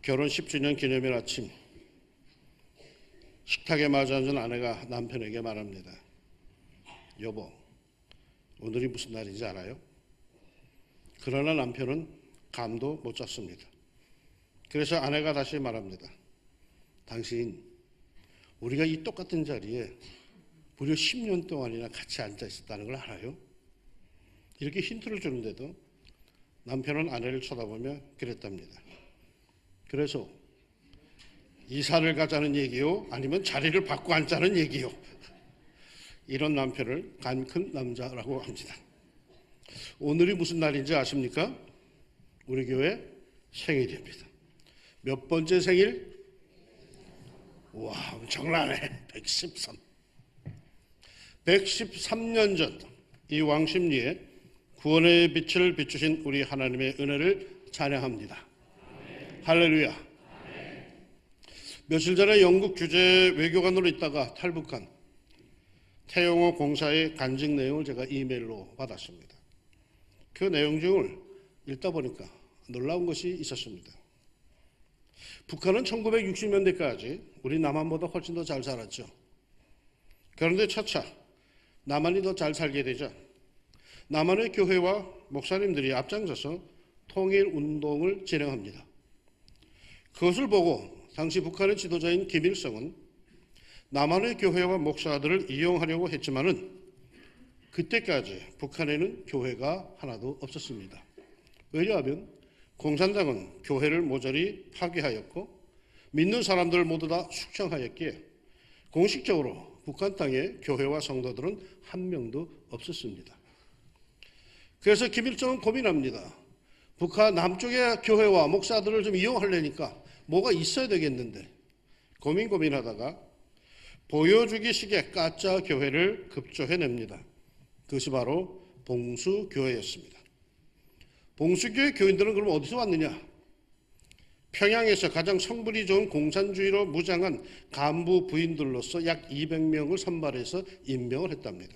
결혼 10주년 기념일 아침, 식탁에 마주 앉은 아내가 남편에게 말합니다. 여보, 오늘이 무슨 날인지 알아요? 그러나 남편은 감도 못 잡습니다. 그래서 아내가 다시 말합니다. 당신, 우리가 이 똑같은 자리에 무려 10년 동안이나 같이 앉아 있었다는 걸 알아요? 이렇게 힌트를 주는데도 남편은 아내를 쳐다보며 그랬답니다. 그래서 이사를 가자는 얘기요? 아니면 자리를 바꿔 앉자는 얘기요? 이런 남편을 간 큰 남자라고 합니다. 오늘이 무슨 날인지 아십니까? 우리 교회 생일입니다. 몇 번째 생일? 와, 엄청나네. 113. 113년 전 이 왕십리에 구원의 빛을 비추신 우리 하나님의 은혜를 찬양합니다. 아멘. 할렐루야. 아멘. 며칠 전에 영국 규제 외교관으로 있다가 탈북한 태영호 공사의 간증 내용을 제가 이메일로 받았습니다. 그 내용 중을 읽다 보니까 놀라운 것이 있었습니다. 북한은 1960년대까지 우리 남한보다 훨씬 더 잘 살았죠. 그런데 차차 남한이 더 잘 살게 되자 남한의 교회와 목사님들이 앞장서서 통일운동을 진행합니다. 그것을 보고 당시 북한의 지도자인 김일성은 남한의 교회와 목사들을 이용하려고 했지만은 그때까지 북한에는 교회가 하나도 없었습니다. 왜냐하면 공산당은 교회를 모조리 파괴하였고 믿는 사람들 모두 다 숙청하였기에 공식적으로 북한 땅에 교회와 성도들은 한 명도 없었습니다. 그래서 김일성은 고민합니다. 북한 남쪽의 교회와 목사들을 좀 이용하려니까 뭐가 있어야 되겠는데 고민하다가 보여주기식의 가짜 교회를 급조해냅니다. 그것이 바로 봉수교회였습니다. 봉수교회 교인들은 그럼 어디서 왔느냐? 평양에서 가장 성분이 좋은 공산주의로 무장한 간부 부인들로서 약 200명을 선발해서 임명을 했답니다.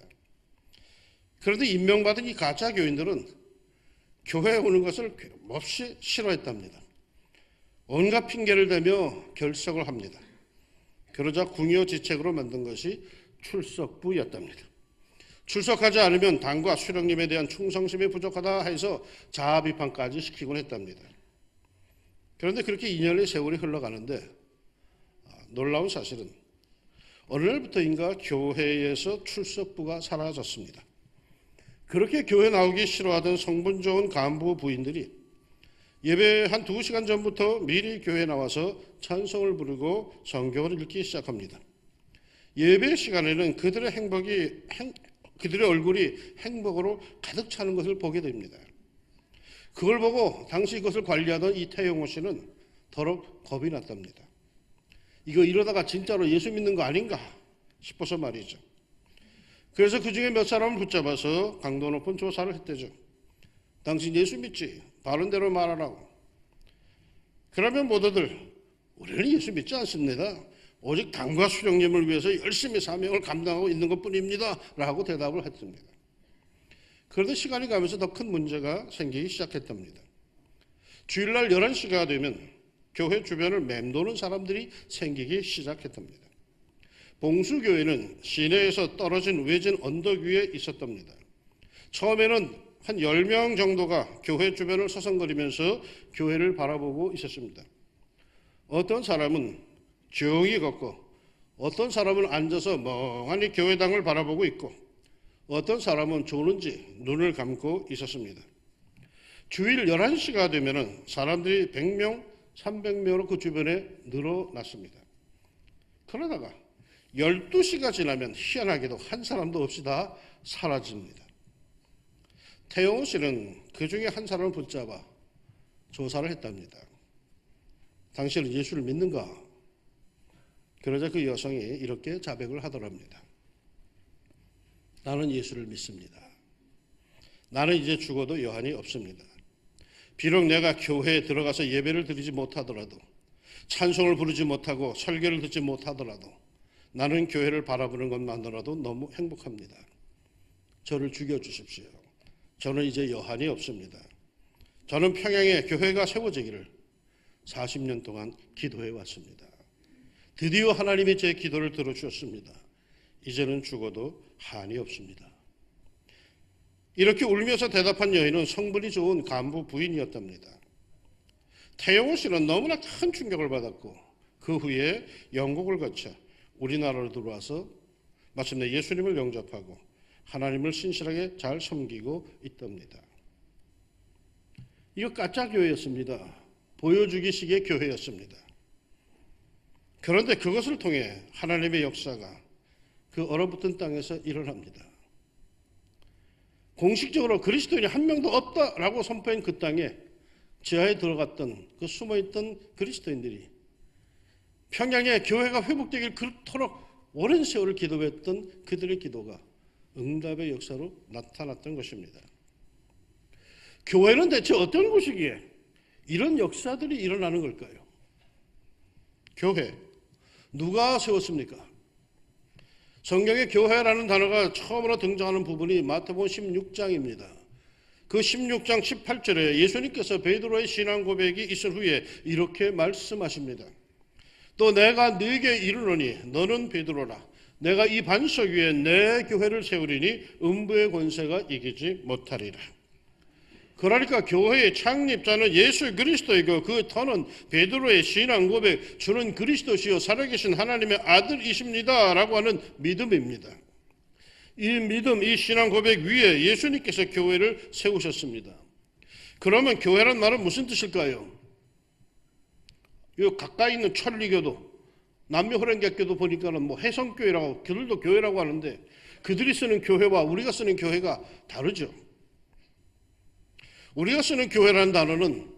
그런데 임명받은 이 가짜 교인들은 교회에 오는 것을 몹시 싫어했답니다. 온갖 핑계를 대며 결석을 합니다. 그러자 궁여지책으로 만든 것이 출석부였답니다. 출석하지 않으면 당과 수령님에 대한 충성심이 부족하다 해서 자아 비판까지 시키곤 했답니다. 그런데 그렇게 2년의 세월이 흘러가는데 놀라운 사실은 어느 날부터인가 교회에서 출석부가 사라졌습니다. 그렇게 교회 나오기 싫어하던 성분 좋은 간부 부인들이 예배 한 2시간 전부터 미리 교회에 나와서 찬송을 부르고 성경을 읽기 시작합니다. 예배 시간에는 그들의 얼굴이 행복으로 가득 차는 것을 보게 됩니다. 그걸 보고 당시 이것을 관리하던 이태용호 씨는 더럽 겁이 났답니다. 이거 이러다가 진짜로 예수 믿는 거 아닌가 싶어서 말이죠. 그래서 그 중에 몇 사람을 붙잡아서 강도 높은 조사를 했대죠. 당신 예수 믿지? 바른 대로 말하라고. 그러면 모두들 우리는 예수 믿지 않습니다. 오직 당과 수령님을 위해서 열심히 사명을 감당하고 있는 것뿐입니다. 라고 대답을 했습니다. 그런데 시간이 가면서 더 큰 문제가 생기기 시작했답니다. 주일날 11시가 되면 교회 주변을 맴도는 사람들이 생기기 시작했답니다. 봉수교회는 시내에서 떨어진 외진 언덕 위에 있었답니다. 처음에는 한 10명 정도가 교회 주변을 서성거리면서 교회를 바라보고 있었습니다. 어떤 사람은 조용히 걷고 어떤 사람은 앉아서 멍하니 교회당을 바라보고 있고 어떤 사람은 조는지 눈을 감고 있었습니다. 주일 11시가 되면 사람들이 100명, 300명으로 그 주변에 늘어났습니다. 그러다가 12시가 지나면 희한하게도 한 사람도 없이 다 사라집니다. 태영호 씨는 그 중에 한 사람을 붙잡아 조사를 했답니다. 당신은 예수를 믿는가? 그러자 그 여성이 이렇게 자백을 하더랍니다. 나는 예수를 믿습니다. 나는 이제 죽어도 여한이 없습니다. 비록 내가 교회에 들어가서 예배를 드리지 못하더라도 찬송을 부르지 못하고 설교를 듣지 못하더라도 나는 교회를 바라보는 것만으로도 너무 행복합니다. 저를 죽여주십시오. 저는 이제 여한이 없습니다. 저는 평양에 교회가 세워지기를 40년 동안 기도해 왔습니다. 드디어 하나님이 제 기도를 들어주셨습니다. 이제는 죽어도 한이 없습니다. 이렇게 울면서 대답한 여인은 성분이 좋은 간부 부인이었답니다. 태영호 씨는 너무나 큰 충격을 받았고 그 후에 영국을 거쳐 우리나라로 들어와서 마침내 예수님을 영접하고 하나님을 신실하게 잘 섬기고 있답니다. 이거 가짜 교회였습니다. 보여주기식의 교회였습니다. 그런데 그것을 통해 하나님의 역사가 그 얼어붙은 땅에서 일어납니다. 공식적으로 그리스도인이 한 명도 없다라고 선포한 그 땅에 지하에 들어갔던 그 숨어있던 그리스도인들이 평양에 교회가 회복되길 그토록 오랜 세월을 기도했던 그들의 기도가 응답의 역사로 나타났던 것입니다. 교회는 대체 어떤 곳이기에 이런 역사들이 일어나는 걸까요? 교회, 누가 세웠습니까? 성경에 교회라는 단어가 처음으로 등장하는 부분이 마태복음 16장입니다. 그 16장 18절에 예수님께서 베드로의 신앙 고백이 있을 후에 이렇게 말씀하십니다. 또 내가 네게 이르노니 너는 베드로라. 내가 이 반석 위에 내 교회를 세우리니 음부의 권세가 이기지 못하리라. 그러니까 교회의 창립자는 예수 그리스도이고 그 터는 베드로의 신앙 고백, 주는 그리스도시요 살아계신 하나님의 아들이십니다 라고 하는 믿음입니다. 이 믿음, 이 신앙 고백 위에 예수님께서 교회를 세우셨습니다. 그러면 교회란 말은 무슨 뜻일까요? 이 가까이 있는 천리교도, 남미호랭객교도 보니까는 뭐 해성교회라고, 그들도 교회라고 하는데 그들이 쓰는 교회와 우리가 쓰는 교회가 다르죠. 우리가 쓰는 교회라는 단어는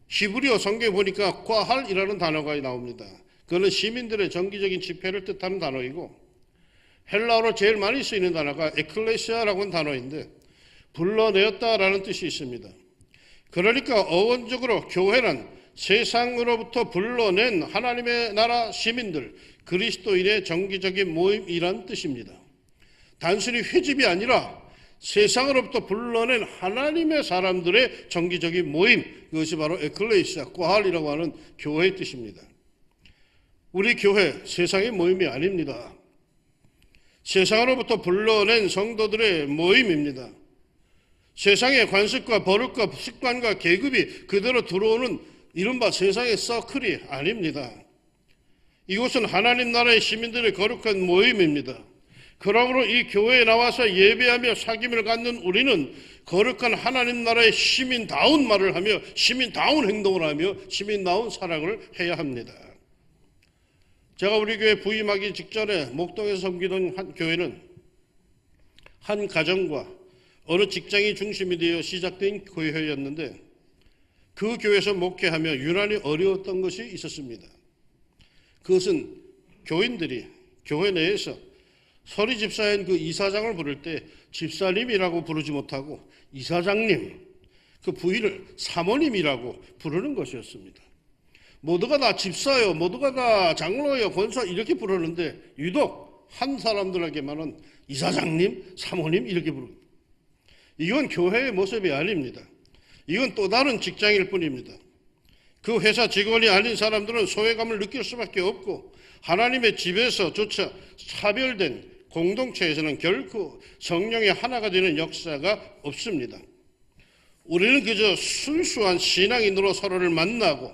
히브리어 성경에 보니까 과할이라는 단어가 나옵니다. 그거는 시민들의 정기적인 집회를 뜻하는 단어이고 헬라어로 제일 많이 쓰이는 단어가 에클레시아라고 하는 단어인데 불러내었다라는 뜻이 있습니다. 그러니까 어원적으로 교회는 세상으로부터 불러낸 하나님의 나라 시민들, 그리스도인의 정기적인 모임이란 뜻입니다. 단순히 회집이 아니라 세상으로부터 불러낸 하나님의 사람들의 정기적인 모임, 그것이 바로 에클레시아, 꼬할이라고 하는 교회의 뜻입니다. 우리 교회, 세상의 모임이 아닙니다. 세상으로부터 불러낸 성도들의 모임입니다. 세상의 관습과 버릇과 습관과 계급이 그대로 들어오는 이른바 세상의 서클이 아닙니다. 이곳은 하나님 나라의 시민들의 거룩한 모임입니다. 그러므로 이 교회에 나와서 예배하며 사귐을 갖는 우리는 거룩한 하나님 나라의 시민다운 말을 하며 시민다운 행동을 하며 시민다운 사랑을 해야 합니다. 제가 우리 교회 부임하기 직전에 목동에서 섬기던 한 교회는 한 가정과 어느 직장이 중심이 되어 시작된 교회였는데 그 교회에서 목회하며 유난히 어려웠던 것이 있었습니다. 그것은 교인들이 교회 내에서 서리 집사인 그 이사장을 부를 때 집사님이라고 부르지 못하고 이사장님, 그 부인을 사모님이라고 부르는 것이었습니다. 모두가 다 집사요, 모두가 다 장로요, 권사 이렇게 부르는데 유독 한 사람들에게만은 이사장님, 사모님 이렇게 부릅니다. 이건 교회의 모습이 아닙니다. 이건 또 다른 직장일 뿐입니다. 그 회사 직원이 아닌 사람들은 소외감을 느낄 수밖에 없고 하나님의 집에서조차 차별된 공동체에서는 결코 성령의 하나가 되는 역사가 없습니다. 우리는 그저 순수한 신앙인으로 서로를 만나고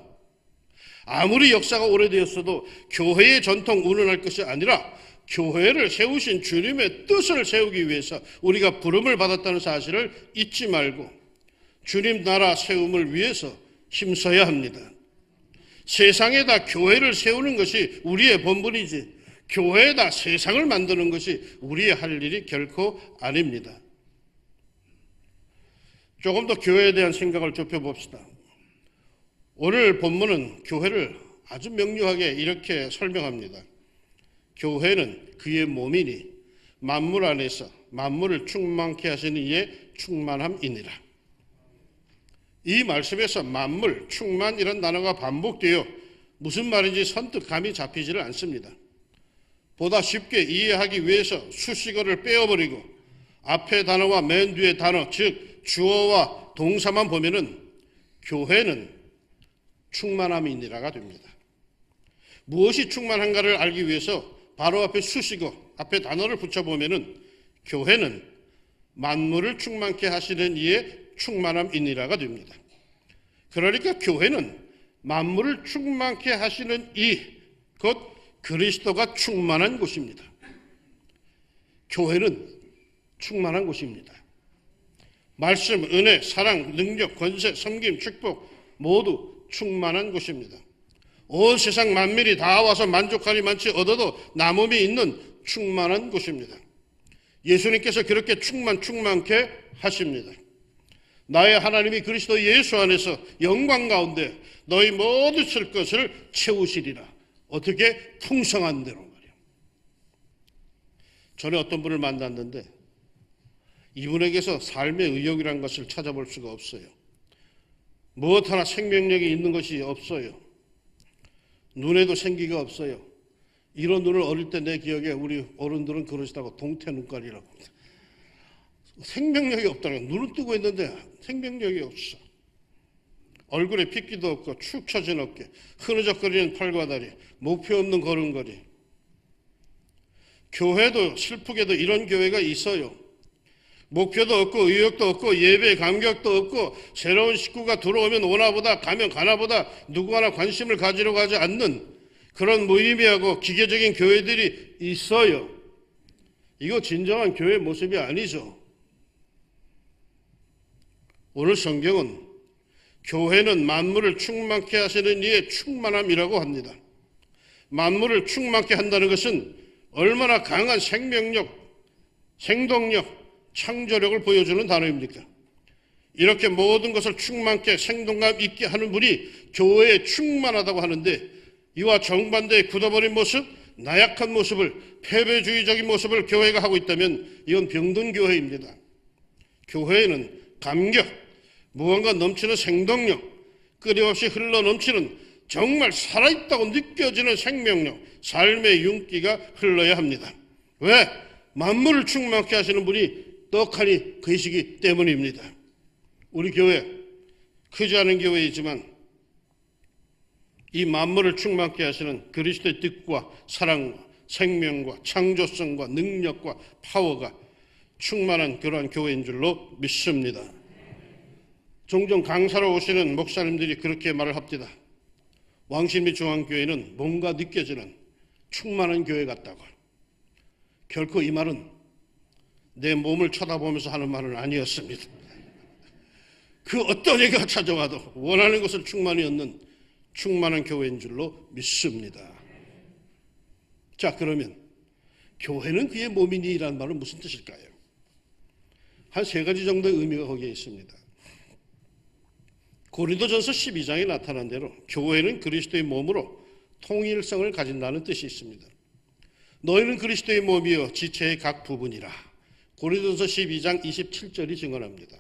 아무리 역사가 오래되었어도 교회의 전통 운운할 것이 아니라 교회를 세우신 주님의 뜻을 세우기 위해서 우리가 부름을 받았다는 사실을 잊지 말고 주님 나라 세움을 위해서 힘써야 합니다. 세상에다 교회를 세우는 것이 우리의 본분이지 교회에다 세상을 만드는 것이 우리의 할 일이 결코 아닙니다. 조금 더 교회에 대한 생각을 좁혀봅시다. 오늘 본문은 교회를 아주 명료하게 이렇게 설명합니다. 교회는 그의 몸이니 만물 안에서 만물을 충만케 하시는 이의 충만함이니라. 이 말씀에서 만물, 충만이라는 단어가 반복되어 무슨 말인지 선뜻 감이 잡히지를 않습니다. 보다 쉽게 이해하기 위해서 수식어를 빼어버리고 앞에 단어와 맨 뒤에 단어, 즉 주어와 동사만 보면은 교회는 충만함이니라가 됩니다. 무엇이 충만한가를 알기 위해서 바로 앞에 수식어, 앞에 단어를 붙여보면은 교회는 만물을 충만케 하시는 이의 충만함이니라가 됩니다. 그러니까 교회는 만물을 충만케 하시는 이, 곧 그리스도가 충만한 곳입니다. 교회는 충만한 곳입니다. 말씀, 은혜, 사랑, 능력, 권세, 섬김, 축복 모두 충만한 곳입니다. 온 세상 만민이 다 와서 만족하리 만치 얻어도 남음이 있는 충만한 곳입니다. 예수님께서 그렇게 충만케 하십니다. 나의 하나님이 그리스도 예수 안에서 영광 가운데 너희 모든 쓸 것을 채우시리라. 어떻게? 풍성한 대로 말이야. 전에 어떤 분을 만났는데 이분에게서 삶의 의욕이라는 것을 찾아볼 수가 없어요. 무엇 하나 생명력이 있는 것이 없어요. 눈에도 생기가 없어요. 이런 눈을 어릴 때 내 기억에 우리 어른들은 그러시다고 동태 눈깔이라고. 생명력이 없다는 거야. 눈을 뜨고 있는데 생명력이 없어. 얼굴에 핏기도 없고 축 처진 어깨, 흐느적거리는 팔과 다리, 목표 없는 걸음걸이. 교회도 슬프게도 이런 교회가 있어요. 목표도 없고 의욕도 없고 예배에 감격도 없고 새로운 식구가 들어오면 오나보다 가면 가나보다 누구 하나 관심을 가지려고 하지 않는 그런 무의미하고 기계적인 교회들이 있어요. 이거 진정한 교회 모습이 아니죠. 오늘 성경은 교회는 만물을 충만케 하시는 이의 충만함이라고 합니다. 만물을 충만케 한다는 것은 얼마나 강한 생명력, 생동력, 창조력을 보여주는 단어입니까? 이렇게 모든 것을 충만케 생동감 있게 하는 분이 교회에 충만하다고 하는데 이와 정반대의 굳어버린 모습, 나약한 모습을, 패배주의적인 모습을 교회가 하고 있다면 이건 병든 교회입니다. 교회에는 감격, 무언가 넘치는 생동력, 끊임없이 흘러넘치는 정말 살아있다고 느껴지는 생명력, 삶의 윤기가 흘러야 합니다. 왜? 만물을 충만케 하시는 분이 떡하니 계시기 때문입니다. 우리 교회, 크지 않은 교회이지만 이 만물을 충만케 하시는 그리스도의 뜻과 사랑과 생명과 창조성과 능력과 파워가 충만한 그러한 교회인 줄로 믿습니다. 종종 강사로 오시는 목사님들이 그렇게 말을 합니다. 왕십리 중앙교회는 뭔가 느껴지는 충만한 교회 같다고. 결코 이 말은 내 몸을 쳐다보면서 하는 말은 아니었습니다. 그 어떤 애가 찾아와도 원하는 것을 충만히 얻는 충만한 교회인 줄로 믿습니다. 자, 그러면 교회는 그의 몸이니라는 말은 무슨 뜻일까요? 한 세 가지 정도의 의미가 거기에 있습니다. 고린도전서 12장에 나타난 대로 교회는 그리스도의 몸으로 통일성을 가진다는 뜻이 있습니다. 너희는 그리스도의 몸이요 지체의 각 부분이라. 고린도전서 12장 27절이 증언합니다.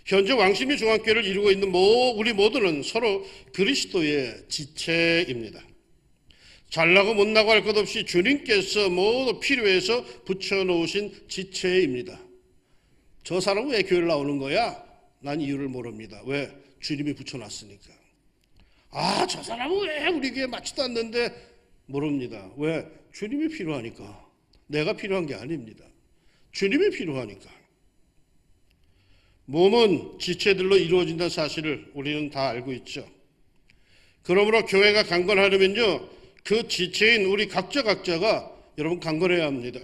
현재 왕십리 중앙교회를 이루고 있는 우리 모두는 서로 그리스도의 지체입니다. 잘나고 못나고 할 것 없이 주님께서 모두 필요해서 붙여놓으신 지체입니다. 저 사람은 왜 교회를 나오는 거야? 난 이유를 모릅니다. 왜? 주님이 붙여놨으니까. 아, 저 사람은 왜 우리 교회에 맞지도 않는데? 모릅니다. 왜? 주님이 필요하니까. 내가 필요한 게 아닙니다. 주님이 필요하니까. 몸은 지체들로 이루어진다는 사실을 우리는 다 알고 있죠. 그러므로 교회가 강건하려면요, 그 지체인 우리 각자가 여러분 강건해야 합니다.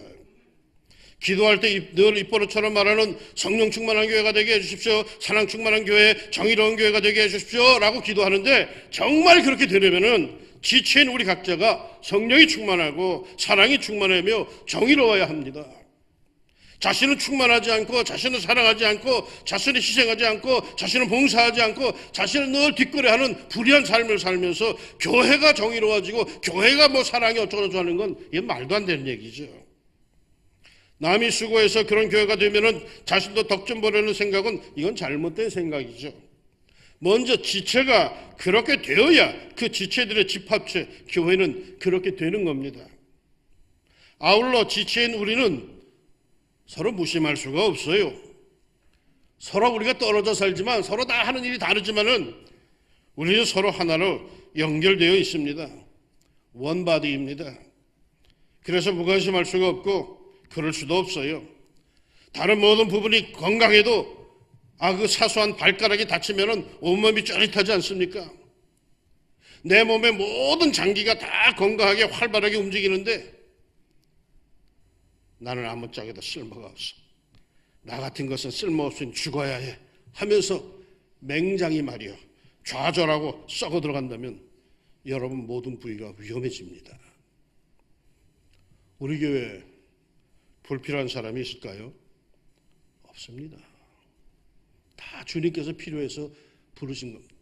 기도할 때 늘 입버릇처럼 말하는 성령 충만한 교회가 되게 해주십시오. 사랑 충만한 교회, 정의로운 교회가 되게 해주십시오. 라고 기도하는데 정말 그렇게 되려면은 지체인 우리 각자가 성령이 충만하고 사랑이 충만하며 정의로워야 합니다. 자신은 충만하지 않고 자신은 사랑하지 않고 자신은 희생하지 않고 자신은 봉사하지 않고 자신은 늘 뒷거래하는 불의한 삶을 살면서 교회가 정의로워지고 교회가 뭐 사랑이 어쩌고저쩌고 하는 건 이게 말도 안 되는 얘기죠. 남이 수고해서 그런 교회가 되면은 자신도 덕 좀 보려는 생각은 이건 잘못된 생각이죠. 먼저 지체가 그렇게 되어야 그 지체들의 집합체 교회는 그렇게 되는 겁니다. 아울러 지체인 우리는 서로 무심할 수가 없어요. 서로 우리가 떨어져 살지만 서로 다 하는 일이 다르지만은 우리는 서로 하나로 연결되어 있습니다. 원바디입니다. 그래서 무관심할 수가 없고 그럴 수도 없어요. 다른 모든 부분이 건강해도 그 사소한 발가락이 다치면 온몸이 쩌릿하지 않습니까? 내 몸의 모든 장기가 다 건강하게 활발하게 움직이는데 나는 아무짝에도 쓸모가 없어. 나 같은 것은 쓸모없으니 죽어야 해 하면서 맹장이 말이요 좌절하고 썩어 들어간다면 여러분 모든 부위가 위험해집니다. 우리 교회에 불필요한 사람이 있을까요? 없습니다. 다 주님께서 필요해서 부르신 겁니다.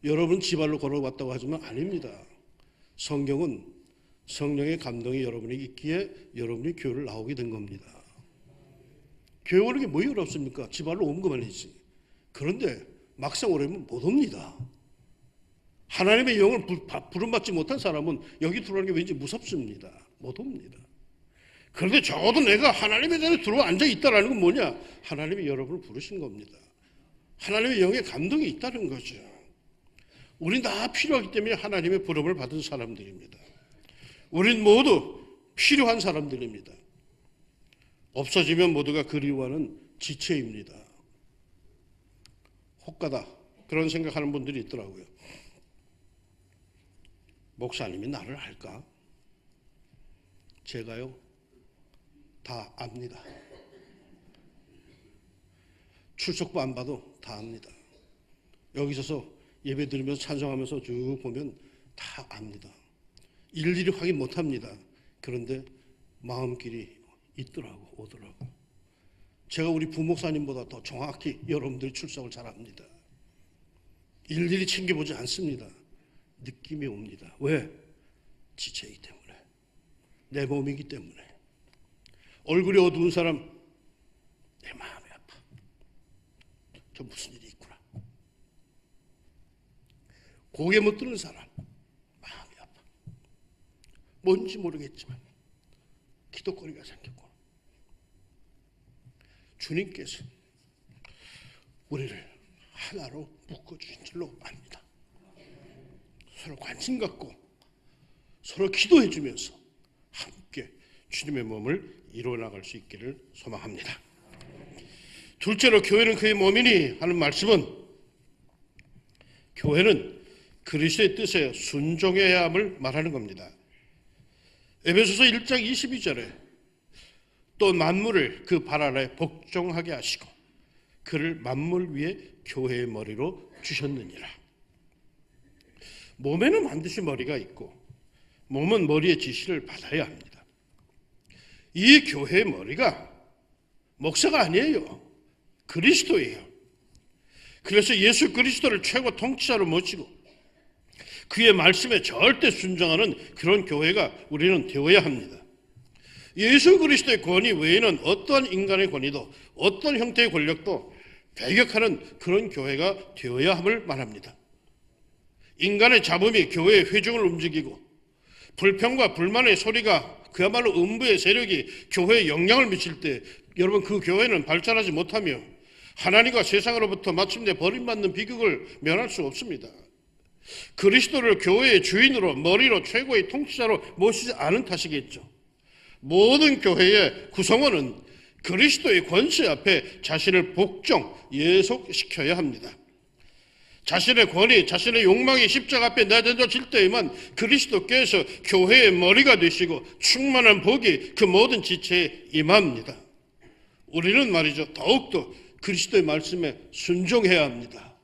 여러분 지발로 걸어왔다고 하지만 아닙니다. 성경은 성령의 감동이 여러분에게 있기에 여러분이 교회를 나오게 된 겁니다. 교회 오는 게 뭐가 어렵습니까? 지발로 온 것만이지. 그런데 막상 오려면 못 옵니다. 하나님의 영을 부름받지 못한 사람은 여기 들어오는 게 왠지 무섭습니다. 못 옵니다. 그런데 적어도 내가 하나님의 전에 들어와 앉아 있다는 건 뭐냐? 하나님이 여러분을 부르신 겁니다. 하나님의 영의 감동이 있다는 거죠. 우린 다 필요하기 때문에 하나님의 부름을 받은 사람들입니다. 우린 모두 필요한 사람들입니다. 없어지면 모두가 그리워하는 지체입니다. 혹가다 그런 생각하는 분들이 있더라고요. 목사님이 나를 알까? 제가요 다 압니다. 출석부 안 봐도 다 압니다. 여기 서서 예배 드리면서 찬송하면서 쭉 보면 다 압니다. 일일이 확인 못합니다. 그런데 마음길이 있더라고 오더라고. 제가 우리 부목사님보다 더 정확히 여러분들이 출석을 잘 압니다. 일일이 챙겨보지 않습니다. 느낌이 옵니다. 왜? 지체이기 때문에. 내 몸이기 때문에. 얼굴이 어두운 사람 내 마음이 아파. 저 무슨 일이 있구나. 고개 못 드는 사람 마음이 아파. 뭔지 모르겠지만 기도거리가 생겼고 주님께서 우리를 하나로 묶어주신 줄로 압니다. 서로 관심 갖고 서로 기도해 주면서 함께 주님의 몸을 이루어나갈 수 있기를 소망합니다. 둘째로 교회는 그의 몸이니 하는 말씀은 교회는 그리스도의 뜻에 순종해야 함을 말하는 겁니다. 에베소서 1장 22절에 또 만물을 그 발 아래 복종하게 하시고 그를 만물 위에 교회의 머리로 주셨느니라. 몸에는 반드시 머리가 있고 몸은 머리의 지시를 받아야 합니다. 이 교회의 머리가 목사가 아니에요. 그리스도예요. 그래서 예수 그리스도를 최고 통치자로 모시고 그의 말씀에 절대 순종하는 그런 교회가 우리는 되어야 합니다. 예수 그리스도의 권위 외에는 어떠한 인간의 권위도 어떤 형태의 권력도 배격하는 그런 교회가 되어야 함을 말합니다. 인간의 잡음이 교회의 회중을 움직이고 불평과 불만의 소리가 그야말로 음부의 세력이 교회에 영향을 미칠 때 여러분 그 교회는 발전하지 못하며 하나님과 세상으로부터 마침내 버림받는 비극을 면할 수 없습니다. 그리스도를 교회의 주인으로 머리로 최고의 통치자로 모시지 않은 탓이겠죠. 모든 교회의 구성원은 그리스도의 권세 앞에 자신을 복종, 예속시켜야 합니다. 자신의 권위, 자신의 욕망이 십자가 앞에 내던져질 때에만 그리스도께서 교회의 머리가 되시고 충만한 복이 그 모든 지체에 임합니다. 우리는 말이죠. 더욱더 그리스도의 말씀에 순종해야 합니다.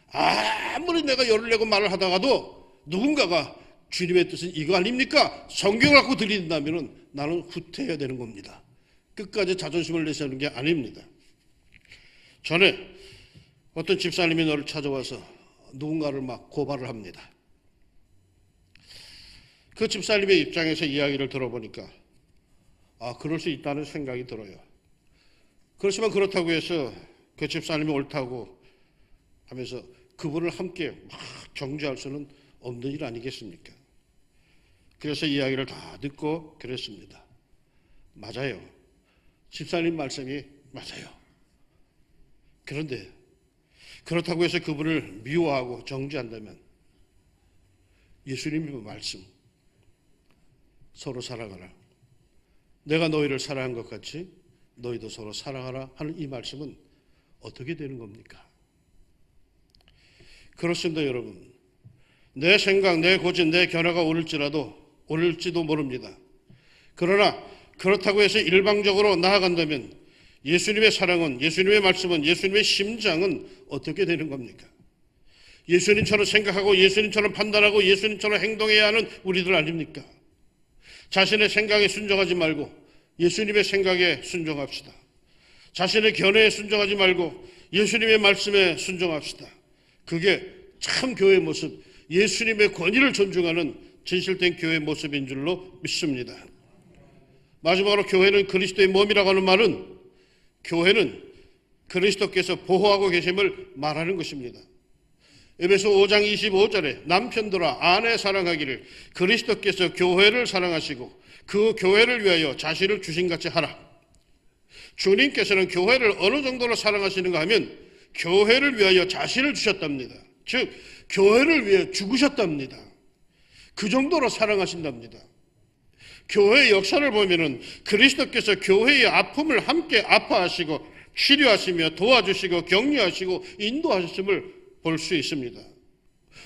아무리 내가 열을 내고 말을 하다가도 누군가가 주님의 뜻은 이거 아닙니까? 성경을 갖고 들린다면 나는 후퇴해야 되는 겁니다. 끝까지 자존심을 내세우는 게 아닙니다. 전에 어떤 집사님이 너를 찾아와서 누군가를 막 고발을 합니다. 그 집사님의 입장에서 이야기를 들어보니까 그럴 수 있다는 생각이 들어요. 그렇지만 그렇다고 해서 그 집사님이 옳다고 하면서 그분을 함께 막 정죄할 수는 없는 일 아니겠습니까? 그래서 이야기를 다 듣고 그랬습니다. 맞아요. 집사님 말씀이 맞아요. 그런데 그렇다고 해서 그분을 미워하고 정죄한다면 예수님의 말씀, 서로 사랑하라, 내가 너희를 사랑한 것 같이 너희도 서로 사랑하라 하는 이 말씀은 어떻게 되는 겁니까? 그렇습니다, 여러분. 내 생각, 내 고집, 내 견해가 오를지도 모릅니다. 그러나 그렇다고 해서 일방적으로 나아간다면 예수님의 사랑은, 예수님의 말씀은, 예수님의 심장은 어떻게 되는 겁니까? 예수님처럼 생각하고 예수님처럼 판단하고 예수님처럼 행동해야 하는 우리들 아닙니까? 자신의 생각에 순종하지 말고 예수님의 생각에 순종합시다. 자신의 견해에 순종하지 말고 예수님의 말씀에 순종합시다. 그게 참 교회의 모습, 예수님의 권위를 존중하는 진실된 교회의 모습인 줄로 믿습니다. 마지막으로 교회는 그리스도의 몸이라고 하는 말은 교회는 그리스도께서 보호하고 계심을 말하는 것입니다. 에베소 5장 25절에 남편들아 아내 사랑하기를 그리스도께서 교회를 사랑하시고 그 교회를 위하여 자신을 주신같이 하라. 주님께서는 교회를 어느 정도로 사랑하시는가 하면 교회를 위하여 자신을 주셨답니다. 즉 교회를 위해 죽으셨답니다. 그 정도로 사랑하신답니다. 교회의 역사를 보면은 그리스도께서 교회의 아픔을 함께 아파하시고 치료하시며 도와주시고 격려하시고 인도하셨음을 볼 수 있습니다.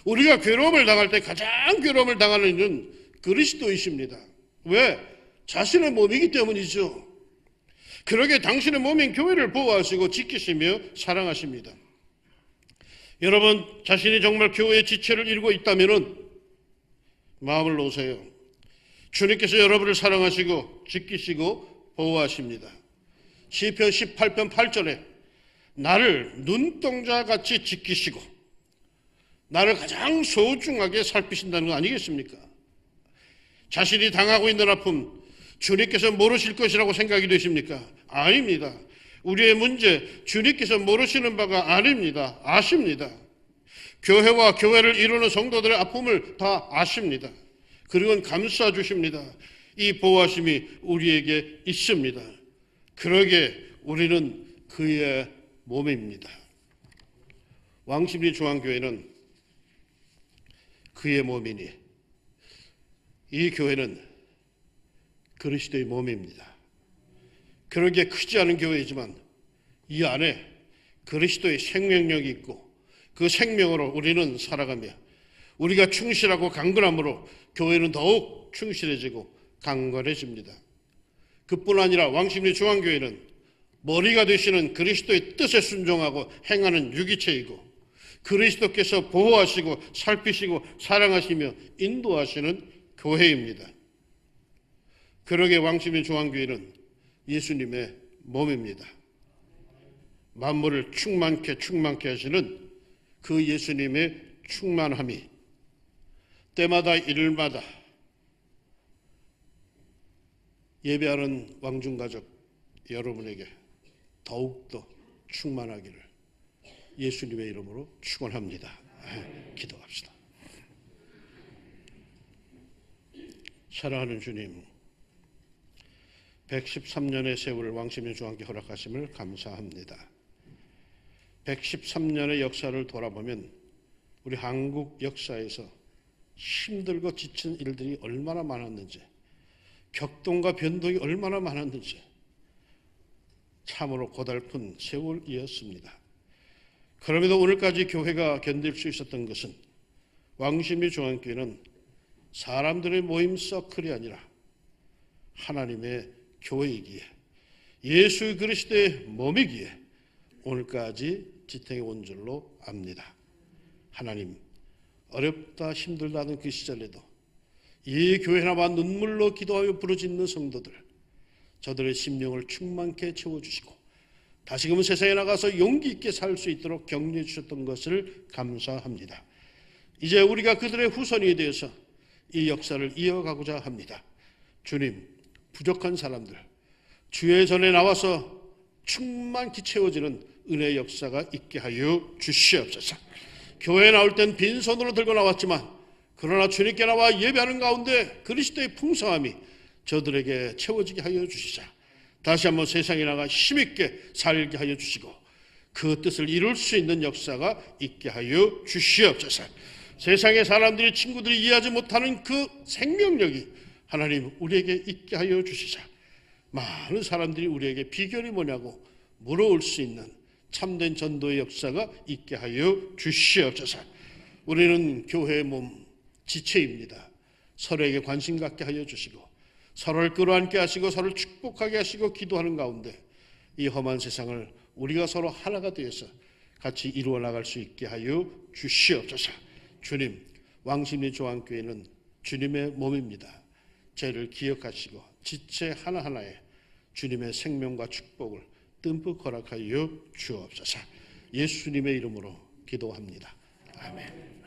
우리가 괴로움을 당할 때 가장 괴로움을 당하는 이는 그리스도이십니다. 왜? 자신의 몸이기 때문이죠. 그러게 당신의 몸인 교회를 보호하시고 지키시며 사랑하십니다. 여러분 자신이 정말 교회의 지체를 이루고 있다면 마음을 놓으세요. 주님께서 여러분을 사랑하시고 지키시고 보호하십니다. 시편 18편 8절에 나를 눈동자같이 지키시고 나를 가장 소중하게 살피신다는 거 아니겠습니까? 자신이 당하고 있는 아픔 주님께서 모르실 것이라고 생각이 되십니까? 아닙니다. 우리의 문제 주님께서 모르시는 바가 아닙니다. 아십니다. 교회와 교회를 이루는 성도들의 아픔을 다 아십니다. 그리고 감싸 주십니다. 이 보호하심이 우리에게 있습니다. 그러게 우리는 그의 몸입니다. 왕십리 중앙교회는 그의 몸이니 이 교회는 그리스도의 몸입니다. 그러기에 크지 않은 교회이지만 이 안에 그리스도의 생명력이 있고 그 생명으로 우리는 살아가며 우리가 충실하고 강건함으로 교회는 더욱 충실해지고 강건해집니다. 그뿐 아니라 왕십리 중앙교회는 머리가 되시는 그리스도의 뜻에 순종하고 행하는 유기체이고 그리스도께서 보호하시고 살피시고 사랑하시며 인도하시는 교회입니다. 그러게 왕십리 중앙교회는 예수님의 몸입니다. 만물을 충만케 하시는 그 예수님의 충만함이 때마다 일마다 예배하는 왕중가족 여러분에게 더욱더 충만하기를 예수님의 이름으로 축원합니다. 기도합시다. 사랑하는 주님, 113년의 세월을 왕십리 중앙교회 허락하심을 감사합니다. 113년의 역사를 돌아보면 우리 한국 역사에서 힘들고 지친 일들이 얼마나 많았는지, 격동과 변동이 얼마나 많았는지 참으로 고달픈 세월이었습니다. 그럼에도 오늘까지 교회가 견딜 수 있었던 것은 왕십리 중앙교회는 사람들의 모임 서클이 아니라 하나님의 교회이기에 예수 그리스도의 몸이기에 오늘까지 지탱해 온 줄로 압니다. 하나님, 어렵다 힘들다는 그 시절에도 이 교회나마 눈물로 기도하며 부르짖는 성도들, 저들의 심령을 충만케 채워주시고 다시금 세상에 나가서 용기 있게 살 수 있도록 격려해 주셨던 것을 감사합니다. 이제 우리가 그들의 후손이 되어서 이 역사를 이어가고자 합니다. 주님, 부족한 사람들 주의 전에 나와서 충만히 채워지는 은혜의 역사가 있게 하여 주시옵소서. 교회에 나올 땐 빈손으로 들고 나왔지만 그러나 주님께 나와 예배하는 가운데 그리스도의 풍성함이 저들에게 채워지게 하여 주시자. 다시 한번 세상에 나가 힘있게 살게 하여 주시고 그 뜻을 이룰 수 있는 역사가 있게 하여 주시옵소서. 세상의 사람들이, 친구들이 이해하지 못하는 그 생명력이 하나님 우리에게 있게 하여 주시자. 많은 사람들이 우리에게 비결이 뭐냐고 물어올 수 있는 참된 전도의 역사가 있게 하여 주시옵소서. 우리는 교회의 몸, 지체입니다. 서로에게 관심 갖게 하여 주시고, 서로를 끌어안게 하시고, 서로를 축복하게 하시고, 기도하는 가운데 이 험한 세상을 우리가 서로 하나가 되어서 같이 이루어 나갈 수 있게 하여 주시옵소서. 주님, 왕십리 조항교회는 주님의 몸입니다. 죄를 기억하시고 지체 하나하나에 주님의 생명과 축복을 듬뿍 허락하여 주옵소서. 예수님의 이름으로 기도합니다. 아멘.